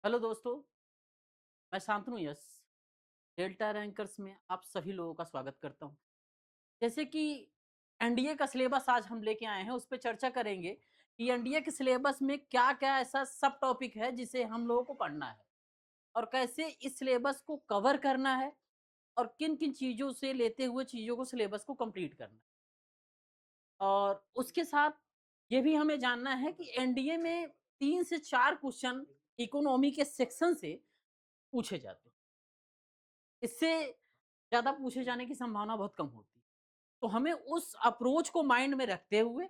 Hello दोस्तों, मैं Shantanu yes delta rankers में आप सभी लोगों का स्वागत करता हूं। जैसे कि एनडीए का सिलेबस आज हम लेके आए हैं, उस पे चर्चा करेंगे कि एनडीए के सिलेबस में क्या-क्या ऐसा सब टॉपिक है जिसे हम लोगों को पढ़ना है और कैसे इस सिलेबस को कवर करना है और किन-किन चीज़ों से लेते हुए चीज़ों को सिलेबस को कंप्लीट करना है। और उसके साथ ये भी हमें जानना है कि एनडीए में 3 से 4 क्वेश्चन इकोनॉमी के सेक्शन से पूछे जाते हैं। इससे ज़्यादा पूछे जाने की संभावना बहुत कम होती है। तो हमें उस अप्रोच को माइंड में रखते हुए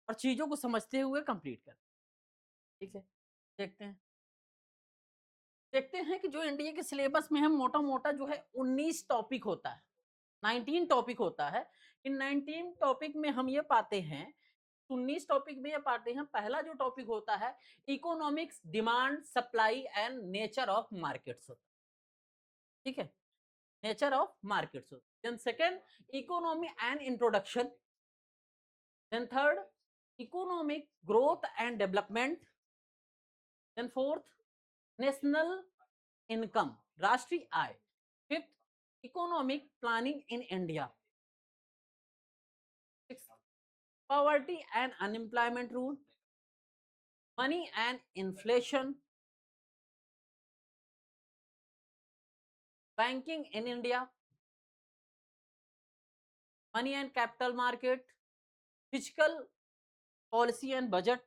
और चीज़ों को समझते हुए कंप्लीट करना है। ठीक है? देखते हैं। देखते हैं कि जो एनडीए के सिलेबस में है मोटा-मोटा जो है 19 टॉपिक होता है। 19 टॉपिक होता है। इन 19 टॉपिक में हम ये पाते हैं 19 टॉपिक में ये पाते हैं पहला जो टॉपिक होता है economics, demand, supply and nature of markets होता है। ठीक है? नेचर ऑफ मार्केट्स होता है। Then second economy and introduction. Then third, economic growth and development. Then fourth, national income, राष्ट्रीय आय. Fifth, economic planning in India. Sixth, poverty and unemployment rule, money and inflation, banking in India, money and capital market, fiscal policy and budget,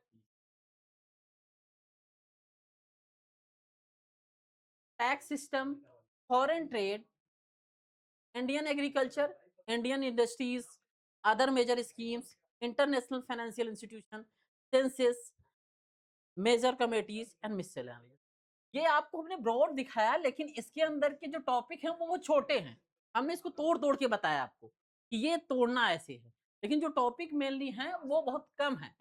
tax system, foreign trade, Indian agriculture, Indian industries, other major schemes, international financial institution, census, major committees and miscellaneous. ये आपको हमने broad दिखाया, लेकिन इसके अंदर के जो topic हैं वो छोटे हैं। हमने इसको तोड़-तोड़ के बताया आपको कि ये तोड़ना ऐसे है, लेकिन जो टॉपिक मेनली हैं वो बहुत कम है।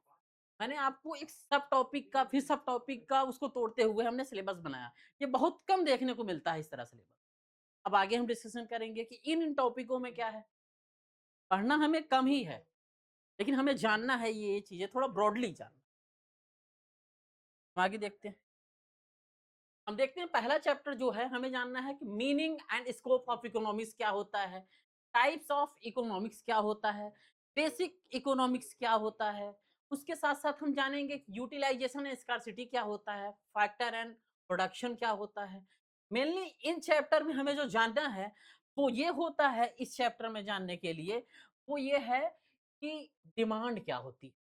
मैंने आपको एक सब टॉपिक का फिर सब टॉपिक का उसको तोड़ते हुए हमने सिलेबस बनाया। ये बहुत कम देखने को मिलता है इस तरह सिलेबस। अब आगे हम डिस्कशन करेंगे कि इन टॉपिकों में क्या है। पढ़ना हमें कम ही है, लेकिन हमें जानना है ये चीज़ें थोड़ा ब्रॉडली जानना। हम आगे देखते हैं। हम देखते हैं पहला चैप्टर जो है हमें जानना है कि meaning and scope of economics क्या होता है, टाइप्स ऑफ इकोनॉमिक्स क्या होता है, बेसिक इकोनॉमिक्स क्या होता है। उसके साथ-साथ हम जानेंगे यूटिलाइजेशन एंड स्कार्सिटी क्या होता है, फैक्टर एंड प्रोडक्शन क्या होता है। मेनली इन चैप्टर में हमें जो जानना है, वो ये होता है इस चैप्टर में जानने के लिए, वो ये है कि डिमांड क्या होती है,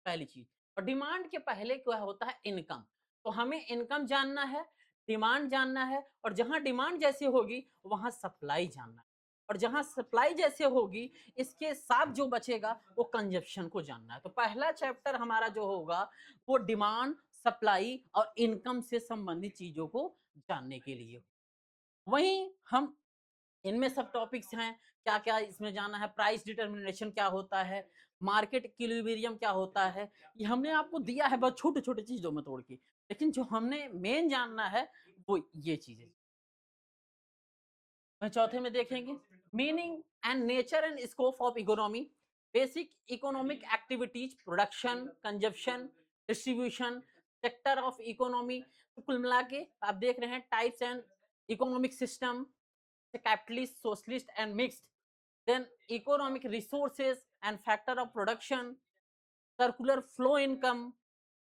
पहली चीज़। और डिमांड के पहले क्या होता है इनकम। तो हमें इनकम जानना है, डिमांड जानना है और जहाँ डिमांड जैसी होगी वहाँ सप्लाई जानना है। और जहाँ सप्लाई जैसे होगी इसके साथ जो बचेगा वो कंजप्शन को जानना है। तो पहला चैप्टर हमारा जो होगा वो डिमांड, सप्लाई और इनकम से संबंधित चीज़ों को जानने के लिए। वहीं हम इनमें सब टॉपिक्स हैं, क्या-क्या इसमें जाना है, प्राइस डिटरमिनेशन क्या होता है, मार्केट इक्विलिब्रियम क्या होता है, ये हमने आपको दिया है बहुत छोटे-छोटे चीज़ों में तोड़ के। लेकिन जो हमने मेन जानना है, वो ये चीज़ें। वहीं चौथे में देखेंगे, meaning and nature and scope of economy, basic economic activities, production, consumption, distribution, sector of economy. तो कुल मिला के आप देख रहे हैं types and economic system, capitalist, socialist and mixed, then economic resources and factor of production, circular flow income।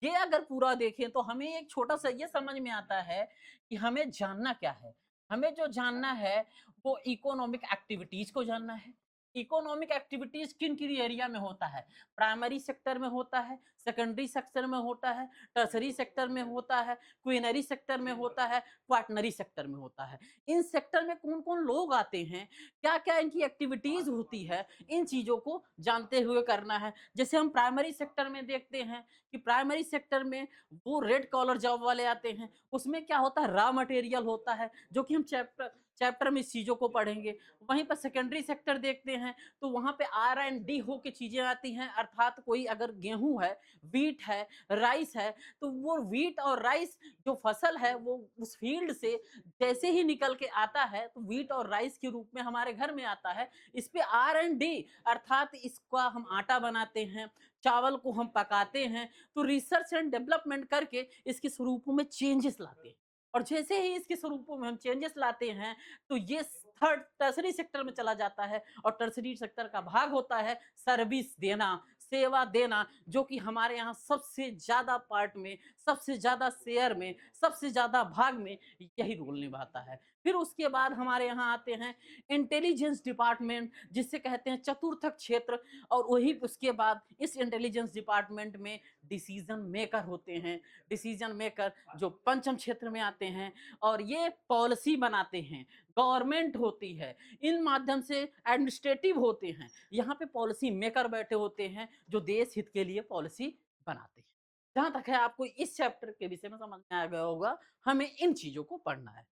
ये अगर पूरा देखें तो हमें एक छोटा सा ये समझ में आता है कि हमें जानना क्या है। हमें जो जानना है वो इकोनॉमिक एक्टिविटीज को जानना है। इकोनॉमिक एक्टिविटीज किन किन एरिया में होता है, प्राइमरी सेक्टर में होता है, सेकेंडरी सेक्टर में होता है, टर्सरी सेक्टर में होता है, क्वीनरी सेक्टर में होता है, क्वाटनरी सेक्टर में होता है। इन सेक्टर में कौन कौन लोग आते हैं, क्या क्या इनकी एक्टिविटीज होती है, इन चीजों को जानते हुए करना है। जैसे हम प्राइमरी सेक्टर में देखते हैं कि प्राइमरी सेक्टर में वो रेड कॉलर जॉब वाले आते हैं, उसमें क्या होता है रॉ मटेरियल होता है, जो कि हम चैप्टर चैप्टर में इस चीज़ों को पढ़ेंगे। वहीं पर सेकेंडरी सेक्टर देखते हैं तो वहाँ पे आर एंड डी हो के चीज़ें आती हैं, अर्थात कोई अगर गेहूँ है व्हीट है, राइस है, तो वो व्हीट और राइस जो फसल है वो उस फील्ड से जैसे ही निकल के आता है तो व्हीट और राइस के रूप में हमारे घर में आता है। इस पे R&D अर्थात इसका हम आटा बनाते हैं, चावल को हम पकाते हैं, तो रिसर्च एंड डेवलपमेंट करके इसके स्वरूपों में चेंजेस लाते हैं। और जैसे ही इसके स्वरूपों में हम चेंजेस लाते हैं तो ये थर्ड टर्सरी सेक्टर में चला जाता है और टर्सरी सेक्टर का भाग होता है सर्विस देना, सेवा देना, जो कि हमारे यहाँ सबसे ज्यादा पार्ट में, सबसे ज्यादा शेयर में, सबसे ज्यादा भाग में यही रोल निभाता है। फिर उसके बाद हमारे यहाँ आते हैं इंटेलिजेंस डिपार्टमेंट, जिसे कहते हैं चतुर्थक क्षेत्र। और वही उसके बाद इस इंटेलिजेंस डिपार्टमेंट में डिसीजन मेकर होते हैं, डिसीजन मेकर जो पंचम क्षेत्र में आते हैं और ये पॉलिसी बनाते हैं, गवर्नमेंट होती है, इन माध्यम से एडमिनिस्ट्रेटिव होते हैं। यहाँ पे पॉलिसी मेकर बैठे होते हैं जो देश हित के लिए पॉलिसी बनाते हैं। जहां तक है आपको इस चैप्टर के विषय में समझ में आ गया होगा, हमें इन चीजों को पढ़ना है।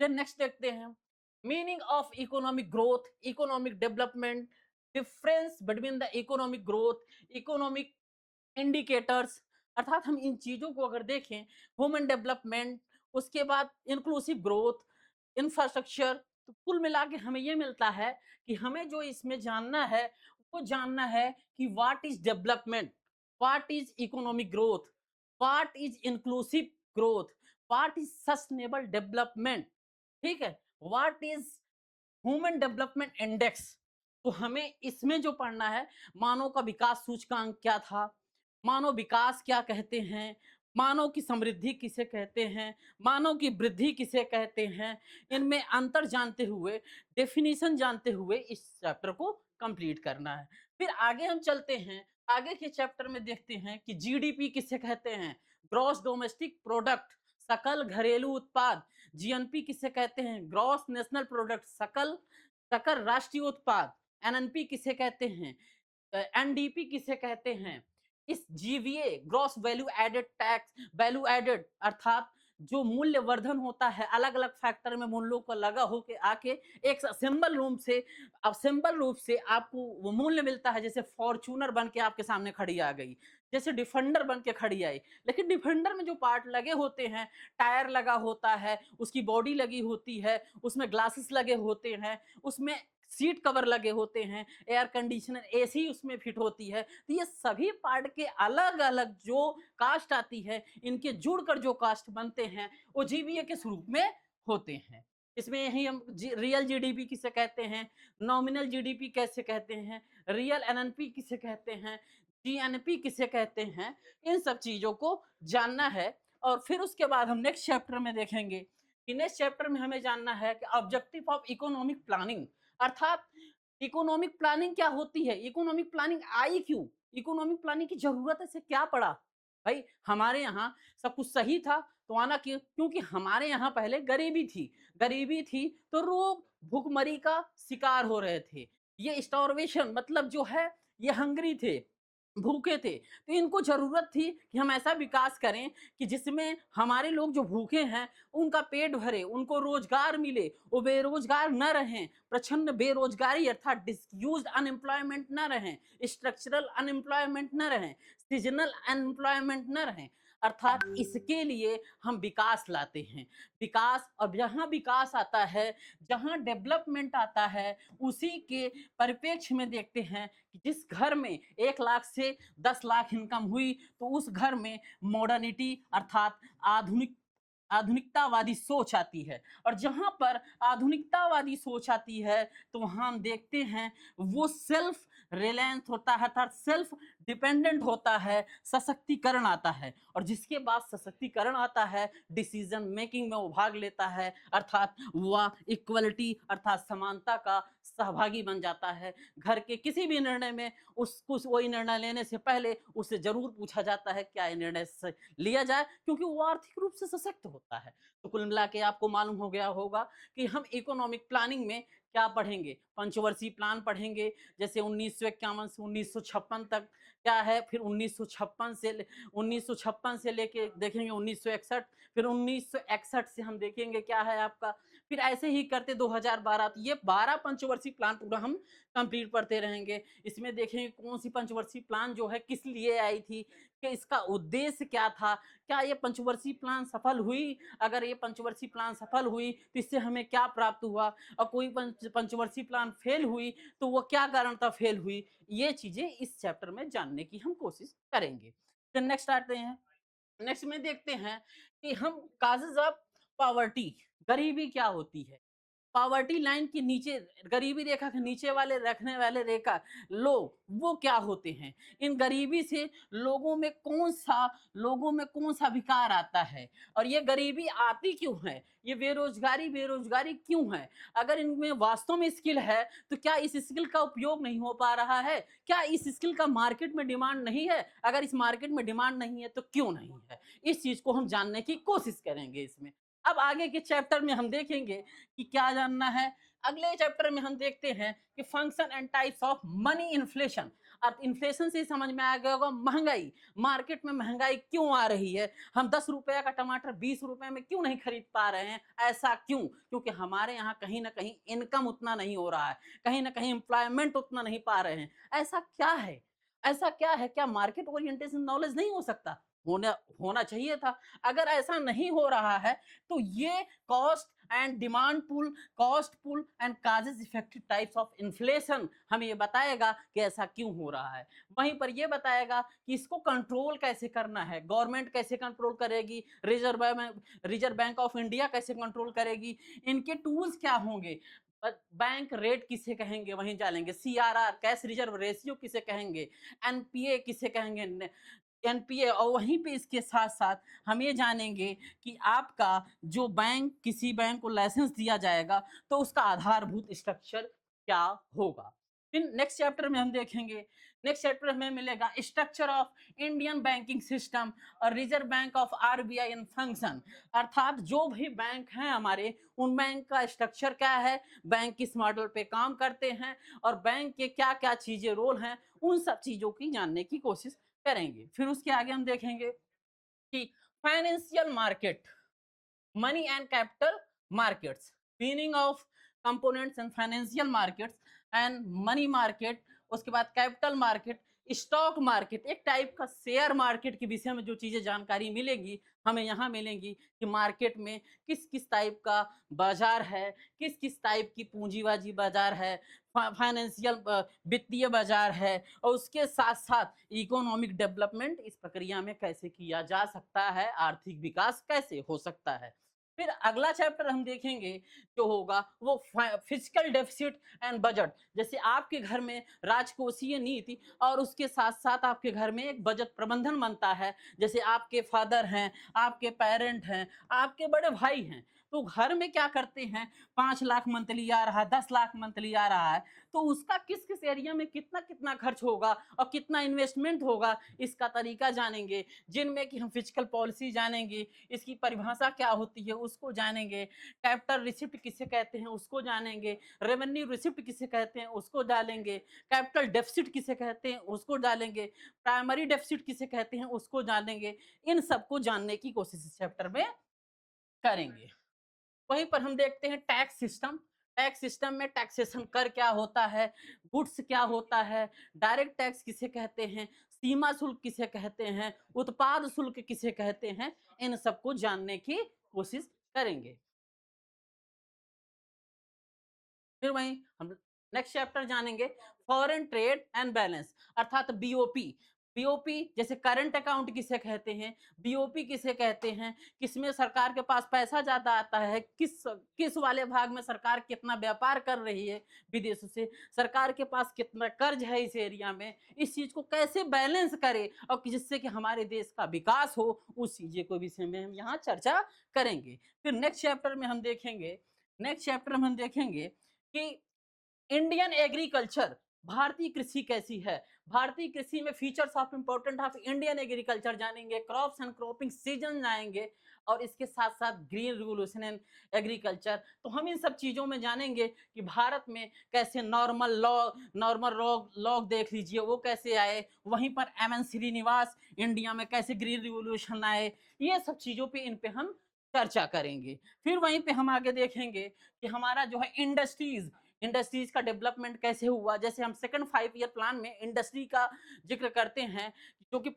फिर नेक्स्ट देखते हैं meaning of economic growth, economic development, difference between the economic growth, economic indicators. अर्थात हम इन चीजों को अगर देखें, ह्यूमन डेवलपमेंट, उसके बाद इंक्लूसिव ग्रोथ, इंफ्रास्ट्रक्चर, तो कुल मिला के हमें ये मिलता है कि हमें जो इसमें जानना है वो जानना है कि what is development, what is economic growth, what is inclusive growth, what is sustainable development, ठीक है, what is human development index. तो हमें इसमें जो पढ़ना है, मानव का विकास सूचकांक क्या था, मानव विकास क्या कहते हैं, मानव की समृद्धि किसे कहते हैं, मानव की वृद्धि किसे कहते हैं, इनमें अंतर जानते हुए, डेफिनेशन जानते हुए इस चैप्टर को कंप्लीट करना है। फिर आगे हम चलते हैं, आगे के चैप्टर में देखते हैं कि जीडीपी किसे कहते हैं, ग्रॉस डोमेस्टिक प्रोडक्ट, सकल घरेलू उत्पाद। जीएनपी किसे कहते हैं, ग्रॉस नेशनल प्रोडक्ट, सकल सकल राष्ट्रीय उत्पाद। एनएनपी किसे कहते हैं, एनडीपी किसे कहते हैं। इस GVA gross value added tax, value added अर्थात जो मूल्य वर्धन होता है, अलग अलग फैक्टर में मूल्यों को लगा होके आके एक असेंबल रूप से आपको वो मूल्य मिलता है। जैसे फॉर्च्यूनर बन के आपके सामने खड़ी आ गई, जैसे डिफेंडर बन के खड़ी आई, लेकिन डिफेंडर में जो पार्ट लगे होते हैं, टायर लगा होता है, उसकी बॉडी लगी होती है, उसमें ग्लासेस लगे होते हैं, उसमें सीट कवर लगे होते हैं, एयर कंडीशनर एसी उसमें फिट होती है। तो ये सभी पार्ट के अलग अलग जो कास्ट आती है, इनके जुड़कर जो कास्ट बनते हैं वो जीबीए के स्वरूप में होते हैं। इसमें यही हम रियल जीडीपी किसे कहते हैं, नॉमिनल जीडीपी कैसे कहते हैं, रियल एनएनपी किसे कहते हैं, जीएनपी किसे कहते हैं, इन सब चीजों को जानना है। और फिर उसके बाद हम नेक्स्ट चैप्टर में देखेंगे कि नेक्स्ट चैप्टर में हमें जानना है कि ऑब्जेक्टिव ऑफ इकोनॉमिक प्लानिंग, अर्थात इकोनॉमिक प्लानिंग क्या होती है, इकोनॉमिक प्लानिंग आई क्यों, इकोनॉमिक प्लानिंग की जरूरत है, से क्या पड़ा। भाई हमारे यहाँ सब कुछ सही था तो आना क्यों, क्योंकि हमारे यहाँ पहले गरीबी थी, गरीबी थी तो लोग भूखमरी का शिकार हो रहे थे। ये स्टार्वेशन मतलब जो है, ये हंगरी थे, भूखे थे। तो इनको जरूरत थी कि हम ऐसा विकास करें कि जिसमें हमारे लोग जो भूखे हैं उनका पेट भरे, उनको रोजगार मिले, वो बेरोजगार न रहें, प्रचंड बेरोजगारी अर्थात डिस्यूज्ड अनएम्प्लॉयमेंट न रहें, स्ट्रक्चरल अनएम्प्लॉयमेंट न रहें, सीजनल अनएम्प्लॉयमेंट न रहें। अर्थात इसके लिए हम विकास लाते हैं, विकास। और जहाँ विकास आता है, जहाँ डेवलपमेंट आता है, उसी के परिप्रेक्ष्य में देखते हैं कि जिस घर में 1 लाख से 10 लाख इनकम हुई तो उस घर में मॉडर्निटी अर्थात आधुनिकतावादी सोच आती है। और जहां पर आधुनिकतावादी सोच आती है तो वहां हम देखते हैं वो सेल्फ रिलायंस होता है, अर्थात सेल्फ डिपेंडेंट होता है, सशक्तिकरण आता है। और जिसके बाद सशक्तिकरण आता है, डिसीजन मेकिंग में वो भाग लेता है, अर्थात वह इक्वलिटी अर्थात समानता का सहभागी बन जाता है। घर के किसी भी निर्णय में उसको वही निर्णय लेने से पहले उससे जरूर पूछा जाता है क्या ये निर्णय लिया जाए, क्योंकि वो आर्थिक रूप से सशक्त होता है। तो कुल मिला के आपको मालूम हो गया होगा कि हम इकोनॉमिक प्लानिंग में क्या पढ़ेंगे, पंचवर्षीय प्लान पढ़ेंगे, जैसे 1951 से 1956 तक क्या है, फिर 1956 से लेके देखेंगे 1961, फिर 1961 से हम देखेंगे क्या है आपका, फिर ऐसे ही करते 2012, तो ये 12 पंचवर्षीय प्लान पूरा हम कंप्लीट करते रहेंगे। इसमें देखेंगे कौन सी पंचवर्षीय प्लान जो है किस लिए आई थी, कि इसका उद्देश्य क्या था, क्या ये पंचवर्षीय प्लान सफल हुई, अगर ये पंचवर्षीय प्लान सफल हुई तो इससे हमें क्या प्राप्त हुआ, और कोई पंचवर्षीय प्लान फेल हुई तो वो क्या कारण था फेल हुई, ये चीजें इस चैप्टर में जानने की हम कोशिश करेंगे। फिर नेक्स्ट आते हैं, नेक्स्ट में देखते हैं कि हम काजेज ऑफ पॉवर्टी, गरीबी क्या होती है। पॉवर्टी लाइन के नीचे, गरीबी रेखा के नीचे वाले रखने वाले रेखा लोग वो क्या होते हैं, इन गरीबी से लोगों में कौन सा विकार आता है, और ये गरीबी आती क्यों है, ये बेरोजगारी क्यों है, अगर इनमें वास्तव में स्किल है तो क्या इस स्किल का उपयोग नहीं हो पा रहा है, क्या इस स्किल का मार्केट में डिमांड नहीं है, अगर इस मार्केट में डिमांड नहीं है तो क्यों नहीं है, इस चीज को हम जानने की कोशिश करेंगे इसमें। अब आगे के चैप्टर में हम देखेंगे कि क्या जानना है। अगले चैप्टर में हम देखते हैं कि function and types of money inflation. अब इन्फ्लेशन से समझ में आ गया होगा महंगाई, मार्केट में महंगाई क्यों आ रही है, हम 10 रुपए का टमाटर 20 रुपए में क्यों नहीं खरीद पा रहे हैं, ऐसा क्यों, क्योंकि हमारे यहाँ कहीं ना कहीं इनकम उतना नहीं हो रहा है, कहीं ना कहीं एम्प्लॉयमेंट उतना नहीं पा रहे हैं, ऐसा क्या है, ऐसा क्या है, क्या मार्केट ओरिएंटेशन नॉलेज नहीं हो सकता, होना होना चाहिए था। अगर ऐसा नहीं हो रहा है तो ये cost pull and causes effective types of inflation हमें ये बताएगा कि ऐसा क्यों हो रहा है। वहीं पर ये बताएगा कि इसको कंट्रोल कैसे करना है, गवर्नमेंट कैसे कंट्रोल करेगी, रिजर्व बैंक ऑफ इंडिया कैसे कंट्रोल करेगी, इनके टूल्स क्या होंगे, बैंक रेट किसे कहेंगे, वहीं जानेंगे, सीआरआर कैश रिजर्व रेशियो किसे कहेंगे, एनपीए किसे कहेंगे, एनपीए, और वहीं पे इसके साथ साथ हम ये जानेंगे कि आपका जो बैंक, किसी बैंक को लाइसेंस दिया जाएगा तो उसका आधारभूत स्ट्रक्चर क्या होगा। फिर नेक्स्ट चैप्टर में हम देखेंगे, नेक्स्ट चैप्टर में मिलेगा structure of Indian banking system और reserve bank of RBI in function, अर्थात जो भी बैंक हैं हमारे, उन बैंक का स्ट्रक्चर क्या है, बैंक किस मॉडल पे काम करते हैं, और बैंक के क्या क्या चीजें रोल हैं, उन सब चीजों की जानने की कोशिश करेंगे। फिर उसके आगे हम देखेंगे कि financial market, money and capital markets, meaning of components and financial markets and money market, उसके बाद कैपिटल मार्केट, स्टॉक मार्केट, एक टाइप का शेयर मार्केट के विषय में जो चीजें जानकारी मिलेगी हमें यहाँ मिलेंगी कि मार्केट में किस किस टाइप का बाजार है, किस किस टाइप की पूंजीबाजी बाजार है, फाइनेंशियल वित्तीय बाजार है, और उसके साथ साथ इकोनॉमिक डेवलपमेंट इस प्रक्रिया में कैसे किया जा सकता है, आर्थिक विकास कैसे हो सकता है। फिर अगला चैप्टर हम देखेंगे जो होगा वो फिजिकल डेफिसिट एंड बजट, जैसे आपके घर में राजकोषीय नीति और उसके साथ साथ आपके घर में एक बजट प्रबंधन बनता है, जैसे आपके फादर हैं, आपके पेरेंट हैं, आपके बड़े भाई हैं, तो घर में क्या करते हैं, 5 लाख मंथली आ रहा है, 10 लाख मंथली आ रहा है, तो उसका किस किस एरिया में कितना कितना खर्च होगा और कितना इन्वेस्टमेंट होगा, इसका तरीका जानेंगे, जिनमें कि हम फिजिकल पॉलिसी जानेंगे, इसकी परिभाषा क्या होती है उसको जानेंगे, कैपिटल रिसिप्ट किसे कहते हैं उसको जानेंगे, रेवेन्यू रिसिप्ट किसे कहते हैं उसको डालेंगे, कैपिटल डेफिसिट किसे कहते हैं उसको डालेंगे, प्राइमरी डेफिसिट किसे कहते हैं उसको जानेंगे, इन सबको जानने की कोशिश इस चैप्टर में करेंगे। वहीं पर हम देखते हैं टैक्स सिस्टम, टैक्स सिस्टम में टैक्सेशन कर क्या होता है, गुड्स क्या होता है, डायरेक्ट टैक्स किसे कहते हैं, सीमा शुल्क किसे कहते हैं, उत्पाद शुल्क किसे कहते हैं, इन सबको जानने की कोशिश करेंगे। फिर वहीं हम नेक्स्ट चैप्टर जानेंगे फॉरेन ट्रेड एंड बैलेंस, अर्थात बीओपी, बीओपी जैसे करंट अकाउंट किसे कहते हैं, बीओपी किसे कहते हैं, किसमें सरकार के पास पैसा ज्यादा आता है, किस किस वाले भाग में सरकार कितना व्यापार कर रही है विदेशों से, सरकार के पास कितना कर्ज है इस एरिया में, इस चीज को कैसे बैलेंस करे और जिससे कि हमारे देश का विकास हो, उस चीजें को विषय में हम यहाँ चर्चा करेंगे। फिर नेक्स्ट चैप्टर में हम देखेंगे, नेक्स्ट चैप्टर में हम देखेंगे कि इंडियन एग्रीकल्चर, भारतीय कृषि कैसी है, भारतीय कृषि में features of important of Indian agriculture जानेंगे, क्रॉप्स एंड क्रॉपिंग सीजन जाएंगे, और इसके साथ-साथ ग्रीन रिवॉल्यूशन एंड एग्रीकल्चर। तो हम इन सब चीज़ों में जानेंगे कि भारत में कैसे नॉर्मल लॉ देख लीजिए वो कैसे आए, वहीं पर एमएन श्रीनिवास इंडिया में कैसे ग्रीन रिवॉल्यूशन आए, ये सब चीज़ों पे इन पे हम चर्चा करेंगे। फिर वहीं पे हम आगे देखेंगे कि हमारा जो है इंडस्ट्रीज़ का डेवलपमेंट कैसे हुआ। जैसे हम सेकंड 5 ईयर प्लान में इंडस्ट्री का ज़िक्र करते हैं, जो कि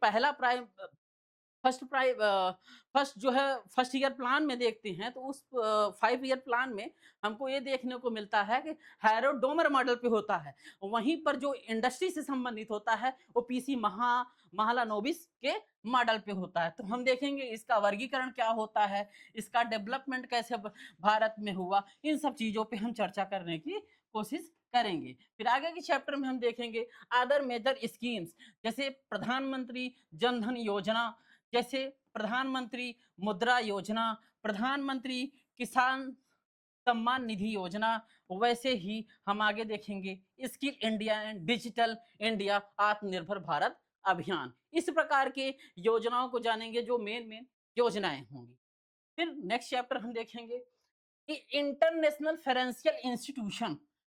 फर्स्ट जो है फर्स्ट ईयर प्लान में देखते हैं तो उस 5 ईयर प्लान में हमको ये देखने को मिलता है कि हैरोल्ड डोमर मॉडल पे होता है। वहीं पर जो इंडस्ट्री से संबंधित होता है वो पीसी महालानोबिस के मॉडल पे होता है। तो हम देखेंगे इसका वर्गीकरण क्या होता है, इसका डेवलपमेंट कैसे भारत में हुआ, इन सब चीज़ों पे हम चर्चा करने की कोशिश करेंगे। फिर आगे के चैप्टर में हम देखेंगे अदर मेजर स्कीम्स, जैसे प्रधानमंत्री जन धन योजना, जैसे प्रधानमंत्री मुद्रा योजना, प्रधानमंत्री किसान सम्मान निधि योजना। वैसे ही हम आगे देखेंगे skill India and digital India आत्मनिर्भर भारत अभियान। इस प्रकार के योजनाओं को जानेंगे जो मेन योजनाएं होंगी। फिर नेक्स्ट चैप्टर हम देखेंगे कि इंटरनेशनल फाइनेंशियल इंस्टीट्यूशन,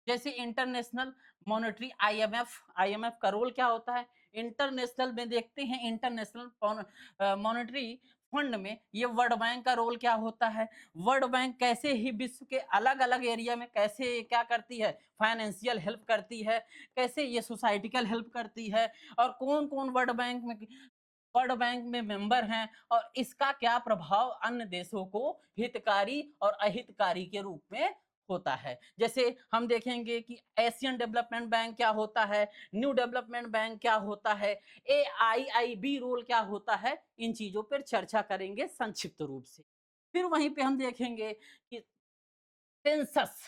जैसे इंटरनेशनल मॉनेटरी आईएमएफ का रोल क्या होता है। इंटरनेशनल में देखते हैं इंटरनेशनल मॉनेटरी फंड में ये वर्ल्ड बैंक का रोल क्या होता है। वर्ल्ड बैंक कैसे ही विश्व के अलग अलग एरिया में कैसे क्या करती है, फाइनेंशियल हेल्प करती है, कैसे ये सोसाइटिकल हेल्प करती है, और कौन कौन वर्ल्ड बैंक में मेंबर हैं, और इसका क्या प्रभाव अन्य देशों को हितकारी और अहितकारी के रूप में होता है। जैसे हम देखेंगे कि एशियन डेवलपमेंट बैंक क्या होता है, न्यू डेवलपमेंट बैंक क्या होता है, एआईआईबी रोल क्या होता है, इन चीजों पर चर्चा करेंगे संक्षिप्त रूप से। फिर वहीं पे हम देखेंगे कि सेंसस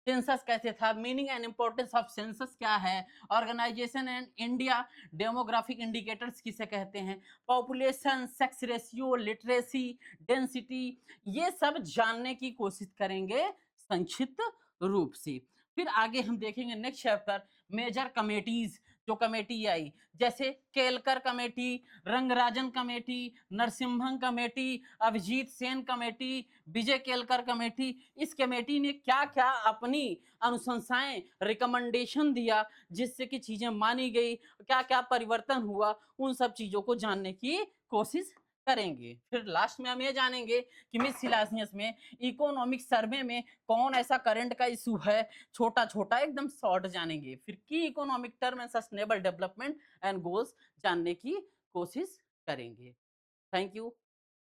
सेंसस कैसे था, meaning and importance of census क्या है, organisation and India demographic indicators किसे कहते हैं, population, sex ratio, literacy, density, ये सब जानने की कोशिश करेंगे संक्षिप्त रूप से। फिर आगे हम देखेंगे नेक्स्ट चैप्टर मेजर कमेटीज, जो कमेटी आई, जैसे Kelkar committee, Rangarajan committee, Narasimham committee, Abhijit Sen committee, Vijay Kelkar committee. इस कमेटी ने क्या-क्या अपनी अनुशंसाएँ, रिकमेंडेशन दिया, जिससे कि चीज़ें मानी गई, क्या-क्या परिवर्तन हुआ, उन सब चीज़ों को जानने की कोशिश करेंगे। फिर लास्ट में हम ये जानेंगे कि मिससेलेनियस में इकोनॉमिक सर्वे में कौन ऐसा करंट का इश्यू है, छोटा-छोटा एकदम शॉर्ट जानेंगे। फिर की economic term and sustainable development and goals जानने की कोशिश करेंगे। Thank you.